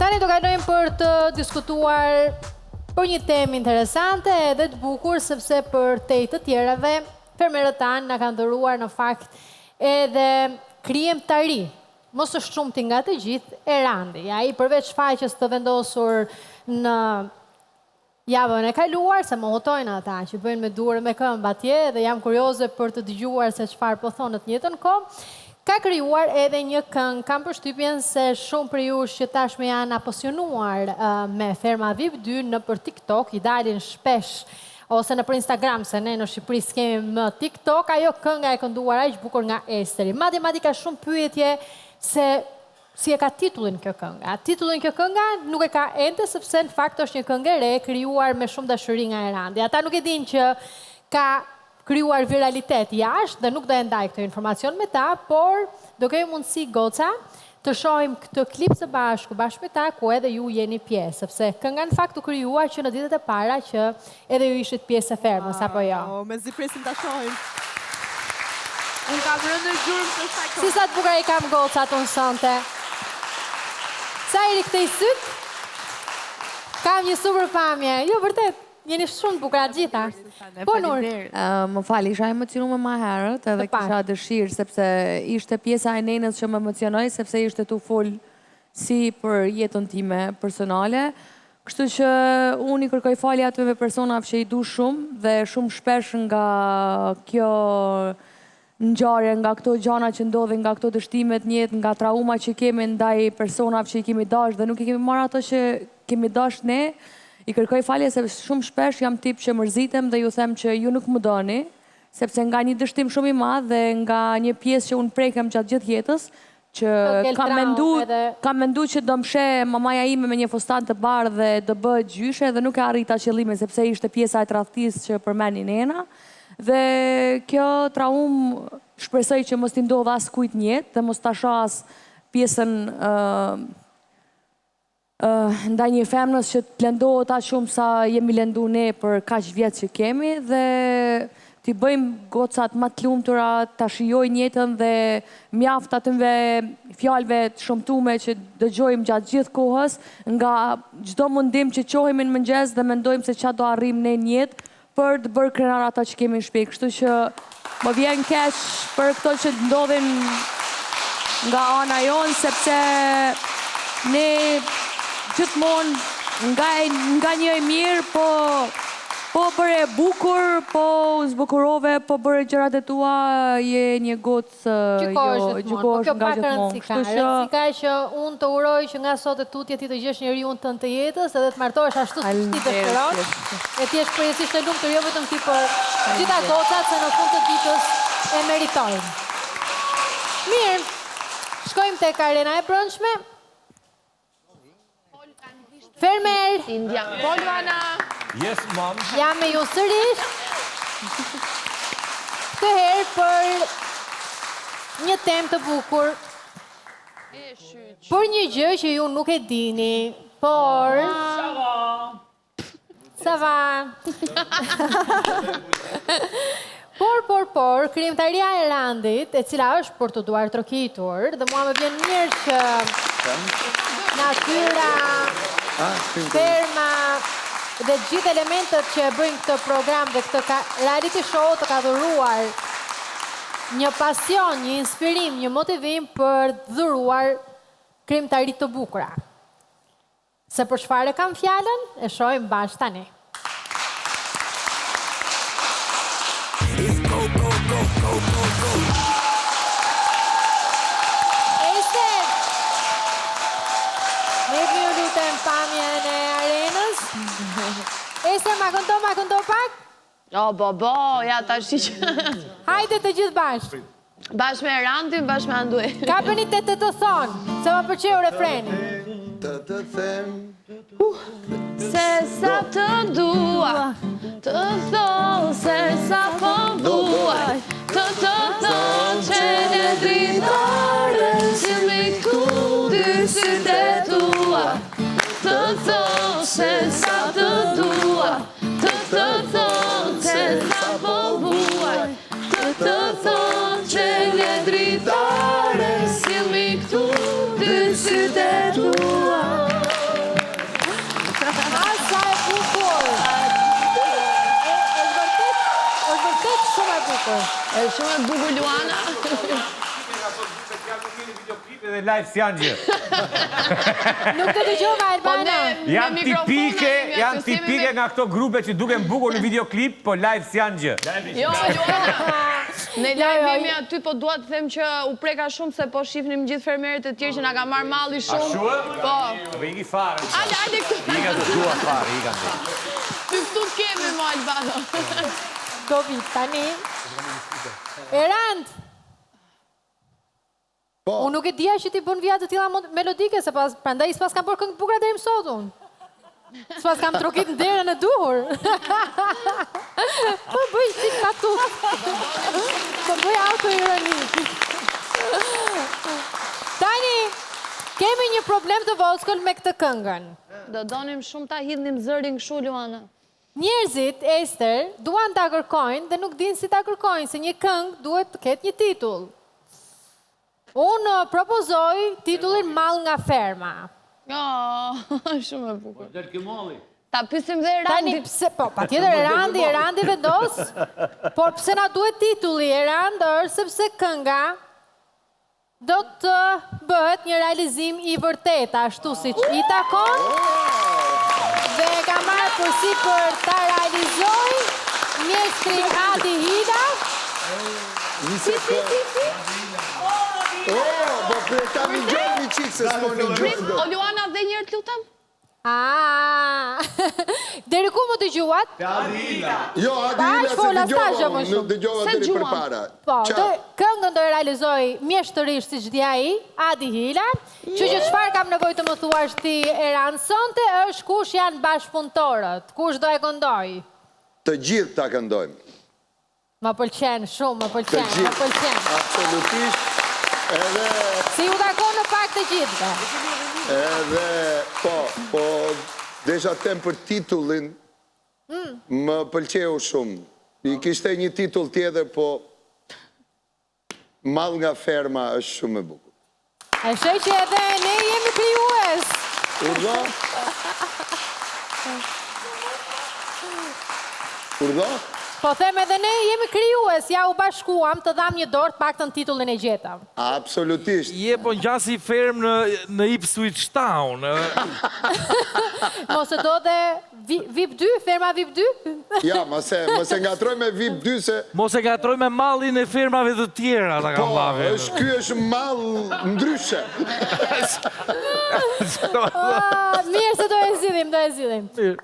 Tani do kalojmë për të diskutuar për një temë interesante edhe të bukur, sepse për te të tjerave, fermerët tanë na kanë dhëruar në fakt edhe krijimtari. Mos është shumë ti nga të gjithë Erandi. Ai përveç faqes të vendosur në javën e kaluar, se mohotojnë ata që bëjnë me durë me këmbë atje dhe jam kurioze për të dëgjuar se çfarë po thonë në të njëjtën kohë. Ka krijuar edhe një këngë, kam përshtypjen se shumë për ju që tashme janë apasionuar me Ferma VIP 2 në për TikTok, i dalin shpesh, ose në për Instagram, se ne në Shqipëri s'kemi më TikTok, ajo kënga e kënduar aq bukur nga Esteri. Madje ka shumë pyetje se si e ka titullin kjo kënga. Titullin kjo kënga nuk e ka ende, sepse në fakt është një këngë e re, krijuar me shumë dashuri nga Erandi. Ata nuk e dinë që ka krijuar viralitet jashtë dhe nuk do e ndaj këtë informacion me ta, por do kemi mundësi goca të shohim këtë klip së bashku bashkë me ta, ku edhe ju jeni pjesë, sepse kënga në fakt u krijuar që në ditët e para që edhe ju ishit pjesë e Fermës, apo jo? Me zi presim ta shohim. Unë kam rënë në gjurmë të shtaj këngë. Si sa të bukur i kam gocat unë sonte. Sa i rikëtej syt? Kam një super pamje. Jo, vërtet. Jeni shumë të bukura gjitha. Po Nur. Më fali, isha emocionuar më herët edhe kisha dëshirë sepse ishte pjesa e nenës që më emocionoi sepse ishte tu fol si për jetën time personale. Kështu që unë i kërkoj falje atyve personave që i du shumë dhe shumë shpesh nga kjo ngjarje, nga këto gjana që ndodhin, nga këto dështimet në jetë, nga trauma që kemi ndaj personave që i kemi dashur dhe nuk i kemi marrë ato që kemi dashur ne. I kërkoj falje se shumë shpesh jam tip që mërzitem dhe ju them që ju nuk më doni, sepse nga një dështim shumë i madh dhe nga një pjesë që unë prekem gjatë gjithë jetës, që kam mendu që do mshe mamaja ime me një fustan të bardhë dhe do bëhet gjyshe dhe nuk e arrita qëllimin sepse ishte pjesa e tradhtisë që përmeni nena. Dhe kjo traum shpresoj që mos t'i ndodh as kujt në jetë dhe mos ta shoh as pjesën ndaj një femnës që të lëndohet aq shumë sa jemi lëndu ne për kaq vjet që kemi dhe t'i bëjmë gocat më të lumtura, ta shijojnë jetën dhe mjaft atyve fjalëve të shëmtuara që dëgjojmë gjatë gjithë kohës, nga çdo mundim që qohemi në mëngjes dhe mendojmë se çfarë do arrijmë ne në jetë për të bërë krenar ata që kemi në shtëpi. Kështu që më vjen keq për këto që ndodhin nga ana jonë sepse ne gjithmonë nga një e mirë, po bëre bukur, po zbukurove, po bëre gjërat e tua, je një gocë gjykohesh nga gjithmonë. Rëndësika që unë të uroj që nga sot e tutje ti të gjesh njeriun tënd të jetës edhe të martohesh ashtu si ti dëshiron. E ti jesh përjetësisht e lumtur, jo vetëm ti për gjitha gocat, se në fund të ditës e meritojnë. Mirë, shkojmë tek arena e brëndshme. Fermer! Po Luana! Yes, mom. Jam me ju sërish. Këtë herë për një temë të bukur. Për një gjë që ju nuk e dini, por... Ça va? Por, krijimtaria e Erandit, e cila është për të duar trokitur, dhe mua më vjen mirë që natyra, Ferma dhe gjithë elementet që bëjnë këtë program dhe këtë reality show të ka dhuruar një pasion, një inspirim, një motivim për dhuruar krijimtari të bukura. Se për çfarë kam fjalën, e shohim bashkë tani. Pamjen e arenës. Ester, ma këndo pak? Bo, ja ta shqyqë. Hajde të gjithë bashkë. Bashkë me Erandin, bashkë me Anduj. Ka për një të thonë, se më përqeu refreni. Të them Se sa të dua, të thonë se sa po duaj, të thonë që në dritare, që me këtu dy sytë e tua. Të thonë se sa të dua, të thonë se sa po buaj, të thonë që në dritare, si mi këtu dy sytë e tua. edhe live s'janë gjë. Nuk të dëgjova Albana. Janë tipike nga këto grupe që duken bukur në videoklip, po live s'janë gjë. Jo, Luana. Në live jemi aty, po dua të them që u preka shumë se po shifnim gjithë fermerët e tjerë që na ka marrë malli shumë. A shua? Po. Po iki fare. Hajde këtu. Ika të dua fare, ika të. Ty këtu kemi mo Albano. Do vit tani. Erand. Unë nuk e dija që ti bën vija të tilla melodike, se prandaj s'pas kam bërë këngë të bukura deri më sot unë. S'pas kam trokit në derën e duhur. Po bëj si katut. Po bëj autoironi. Tani, kemi një problem të voskël me këtë këngën. Do donim shumë ta hidhnim zërin kështu, Luana. Njerëzit, Ester, duan ta kërkojnë dhe nuk dinë si ta kërkojnë, se një këngë duhet të ketë një titull. Unë propozoj titullin Mall nga ferma. Shumë e bukur. Ta pysim dhe Erandi. Tani pse, po, patjetër Erandi vendos, por pse na duhet titulli Erand është sepse kënga do të bëhet një realizim i vërtet, ashtu siç i takon. Dhe ka marrë përsipër ta realizoj mjeshtri Adi Hida. Si. Po ta mi gjoni qikë se s'ko një gjoni. O Luana dhe njërë të lutem? Deri ku më dëgjuat? Jo, Adi Hida se dëgjova, nuk dëgjova të për para. Po, këngën do e realizoj mjeshtërisht si që dhja i, Adi Hila, që çfarë kam nevojë të më thuash ti Erand sonte, është kush janë bashkëpunëtorët, kush do e këndoj? Të gjithë ta këndojmë. Më pëlqen shumë, më pëlqen. Absolutisht. Si u takon në pak të gjithë. Edhe, po, desha tem për titullin, më pëlqeu shumë. I kishte një titull tjetër, po Mall nga ferma është shumë e bukur. E shoj që edhe ne jemi krijues. Urdo? Urdo? Po them edhe ne jemi krijues, ja u bashkuam të dham një dorë paktën titullin e gjetëm. Absolutisht. Je po ngjasi ferm në Ipswich Town. Mos e do dhe VIP 2, ferma VIP 2? Ja, mos e ngatroj me VIP 2 se... Mos e ngatroj me mallin e fermave të tjera, ta kam thënë. Po, ky është mall ndryshe. Mirë se do e zgjidhim,